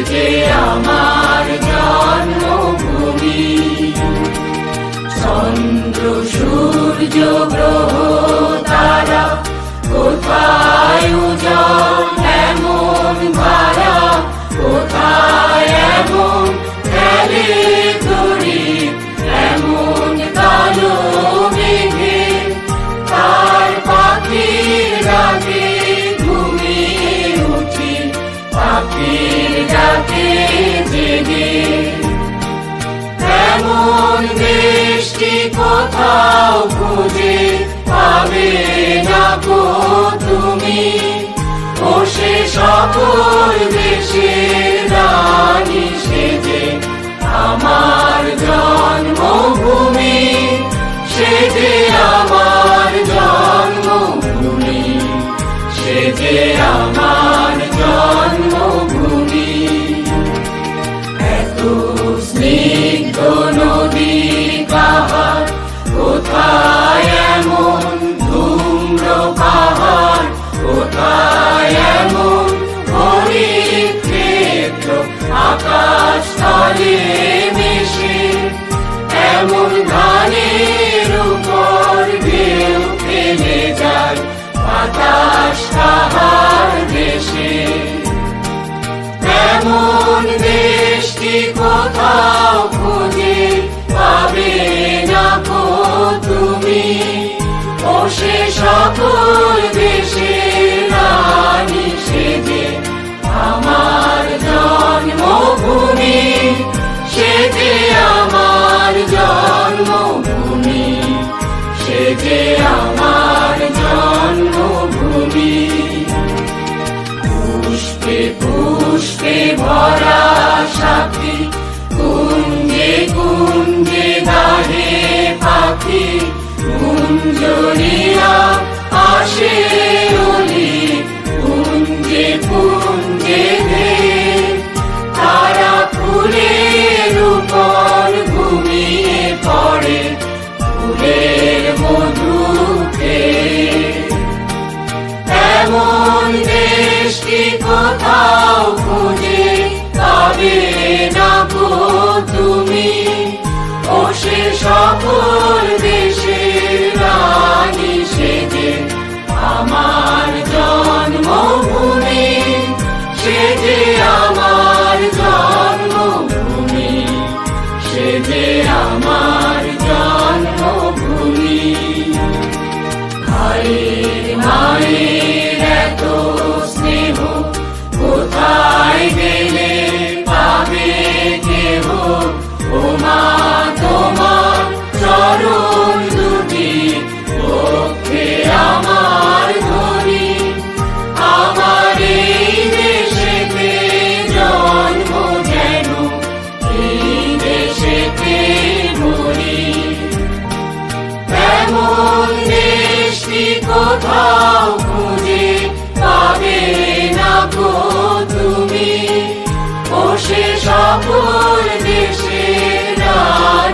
যে আমার জন্মভূমি। চন্দ্র সূর্য গ্রহ তারা কোথায় উজ্জ্বল এমন ধারা, কোথায় এমন খেলে তরি, এমন কালো মেঘে তার পাখির ডাকে ঘুমিয়ে উঠি, পাখির ডাকে জেগে। এমন দেশটি কোথাও খুঁজে পাবে না গো তুমি, ও সে সকল দেশের রানী সেজে আমার জন্মভূমি, সে যে আমার জন্মভূমি, সে যে আমার জন্মভূমি। এত স্নিগ্ধ নদী কাহার, কোথায় এমন ধূম্র পাহাড়, কোথায় এমন হরিৎ ক্ষেত্র আকাশ তলে মিশে, এমন ধানের উপর ঢেউ ফেলে যায় বাতাস তাহার দেশে। এমন দেশটি কোথাও খুঁজে পাবে না গো তুমি, ও সে সকল দেশের রানী সেজে আমার জন্মভূমি, সে যে আমার জন্মভূমি, সে যে আমার জন্মভূমি। পুষ্পে পুষ্পে ভরা সাথী, কুঞ্জে কুঞ্জে গাহে পাখি, কুঞ্জরিয়া আসে অলি, কুঞ্জে কুঞ্জে ধে তারা ফুলের উপর ঘুমিয়ে পড়ে, ফুলের মধু খেয়ে। এমন দেশটি কোথাও খুঁজে পাবে না গো তুমি, ও সে সকল দেশের রানী সেজে আমার জন্মভূমি, সে যে আমার জন্মভূমি, সে যে আমার জন্মভূমি। ভাইয়ের মায়ের এত স্নেহ কোথায় গেলে পাবে কেহ, ও মা তোমার চরণ দুটি পক্ষে আমার ধরি, আমার এই দেশেতে জন্ম যেন এই দেশেতে মরি। এমন দেশটি কোথাও খুঁজে পাবে না গো তুমি, ও সে সকল দেশের রানী